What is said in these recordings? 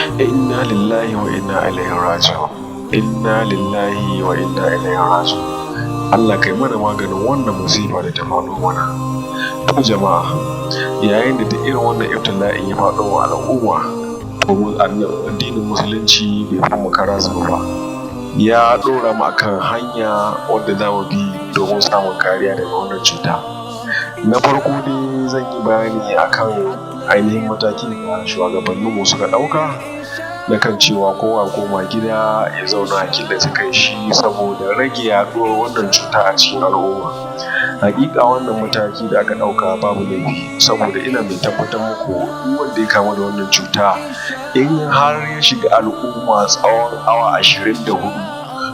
Inna lillahi wa inna ilaihi raji'un. Inna lillahi wa inna ilaihi raji'un. Allah kai mana maganin wannan musiba da ta faɗo mana. To jama'a, yayin da duk irin wannan ibtila'in ya faɗo wa al'umma, to addinin musulunci bai fi mu kara zuba ba. Ya ɗora mu akan hanya wadda za mu bi domin samun kariya daga wannan cuta. Na farko dai zan yi bayani akan ainihin mataki da shugabanninmu suka ɗauka na kan cewa kowa koma gida ya zauna a killace kanshi saboda rage yaɗuwar wannan cuta a cikin al'umma. Hakika wannan mataki da aka ɗauka babu laifi, saboda ina mai tabbatar muku wanda ya kamu da wannan cuta in har ya shiga al'umma tsawon awa 24,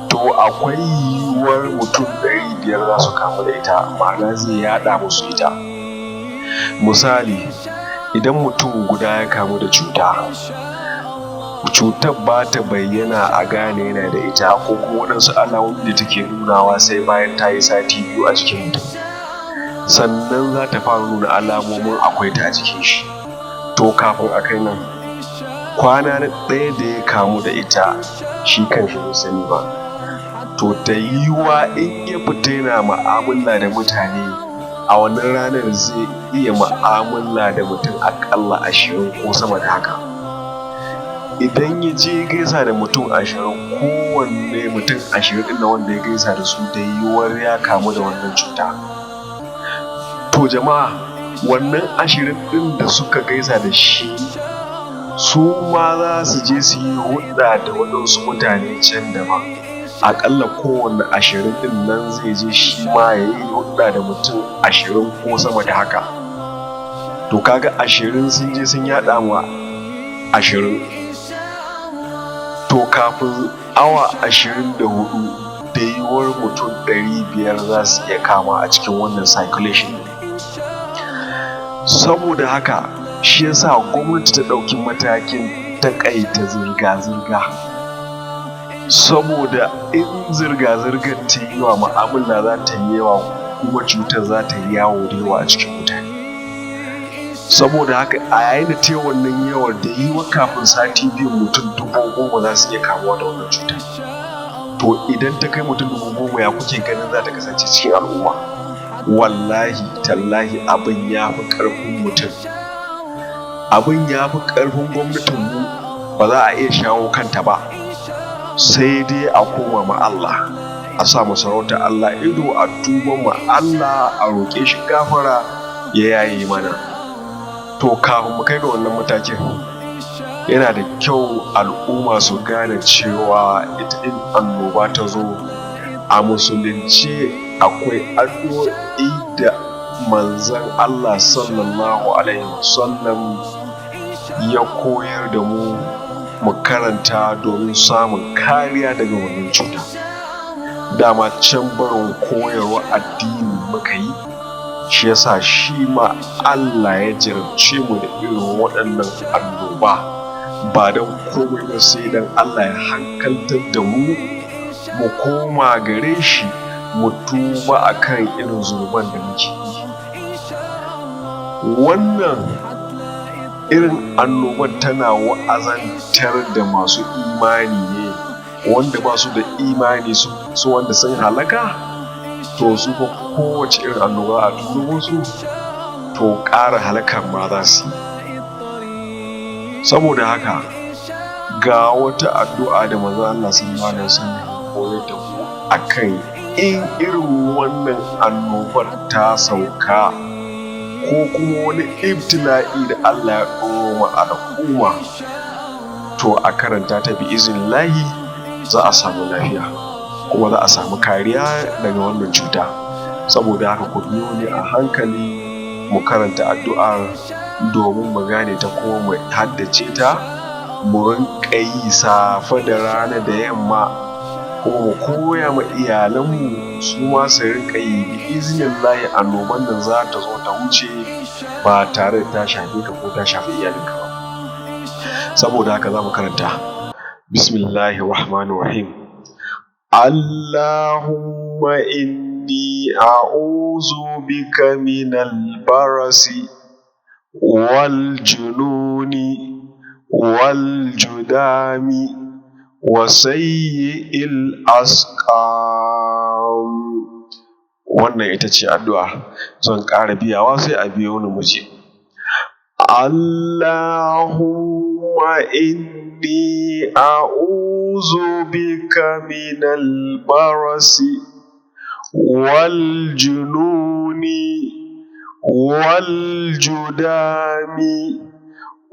to akwai yiwuwar mutum 500 za su kamu da ita, ma'ana zai yaɗa musu ita. Misali, idan mutum guda ya kamu da cutar ba ta bayyana a gane yana da ita, ko kuma waɗansu alamomi da take nunawa sai bayan ta yi sati 2 a jikin mutum, sannan za ta fara nuna alamomin akwai ta a jikin shi. To kafin a kai nan, kwana na ɗaya da ya kamu da ita shi kanshi bai sani ba, to ta yiwuwa in ya fita yana mu'amala da mutane a wannan ranar zai iya mu'amala da mutum aƙalla 20 ko sama da haka. Idan ya je gaisa da mutum 20, kowanne mutum 20 ɗin na wanda ya gaisa da su da yiwuwar ya kamu da wannan cuta. To jama'a, wannan 20 ɗin da suka gaisa da shi, su ma za su je su yi hulɗa da waɗansu mutane can daban. Aƙalla kowanne 20 ɗin nan zai je shi ma ya yi hulɗa da mutum 20 ko sama da haka. To kaga 20 sun je sun yaɗa ma 20. To kafin awa 24 da yiwuwar mutum 500 za su iya kama a cikin wannan circulation. Saboda haka shi yasa gwamnati ta ɗauki matakin taƙaita zirga-zirga, saboda in zirga-zirgar ta yi yawa, mu'amala za ta yi yawa, kuma cutar za ta yi yawo da yawa a cikin mutane. Saboda haka a yayin da ta yi wannan yawar da yiwuwa kafin sati 2 mutum 10,000 za su iya kamuwa da wannan cutar. To idan ta kai mutum 10,000, ya kuke ganin za ta kasance cikin al'umma? Wallahi tallahi abin ya fi ƙarfin mutum, abin ya fi ƙarfin gwamnatinmu, ba za a iya shawo kanta ba, sai dai a koma ma Allah, a sa masarautar Allah ido, a tuba ma Allah, a roƙe shi gafara ya yaye mana. To kafin mu kai ga wannan matakin, yana da kyau al'umma su gane cewa ita in annoba ta zo a musulunci akwai addu'o'i da manzon Allah sallallahu alaihi wasallam ya koyar da mu karanta domin samun kariya daga wannan cuta. Dama can barin koyarwa addini muka yi, shi yasa shi ma Allah ya jarabce mu da irin waɗannan annoba, ba don komai ba sai don Allah ya hankaltar da mu koma gare shi, mu tuba akan irin zunuban da muke yi. Wannan irin annobar tana wa'azantar da masu imani ne, wanda ba su da imani su wanda sun halaka, to su fa kowace irin annoba a turo musu, to ƙara halakar ma za su yi. Saboda haka ga wata addu'a da manzon Allah sallallahu alaihi wasallam ya koyar da mu akan in irin wannan annobar ta sauka, ko kuma wani ibtila'i da Allah ya ɗoro wa al'umma, to a karanta ta bi iznillahi, za a samu lafiya kuma za a samu kariya daga wannan cuta. Saboda haka ku biyo ni a hankali mu karanta addu'ar domin mu gane ta kuma mu haddace ta, mu rinƙa yi safe da rana da yamma, kuma mu koya ma iyalanmu su ma su rinƙa yi. Bi iznillahi annoban nan za ta zo ta wuce ba tare da ta shafe ka ko ta shafi iyalinka ba. Saboda haka za mu karanta bismillahir rahmanir rahim. Allahumma inni a'udhu bika minal barasi wal jununi والجدام وسيء الأسقام. wannan ita ce addu'a. Zan ƙara biyawa sai a biyo ni mu je. Allahumma inni a'udhu bika minal barasi wal jununi wal judami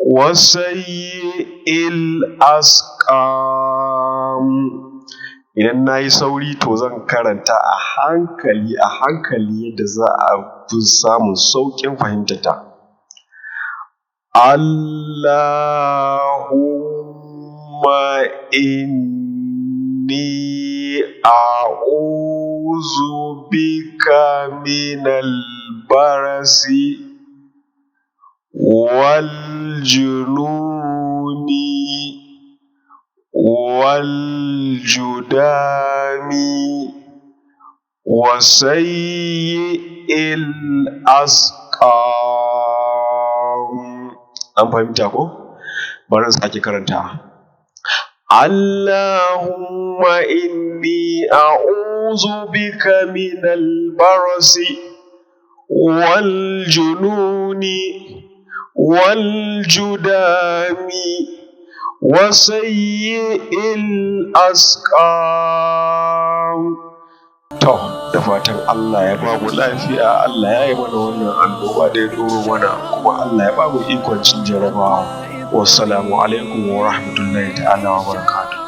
wa sayyi'il asqam. Idan na yi sauri to zan karanta a hankali yadda za a fi samun sauƙin fahimtata. Allahumma inni a'udhu bika minal barasi wal jununi والجدام وسيء الأسقام. An fahimta ko? Bari in sake karanta. Allahumma inni a'udhu bika minal barasi wal jununi wal judami wasayyi'il asqam. To, da fatan Allah ya ba mu lafiya, Allah ya yi mana wannan annoba da ya ɗoro mana, kuma Allah ya ba mu ikon cin jarabawa. Wassalamu alaikum wa rahmatullahi ta'ala wa barakatuh.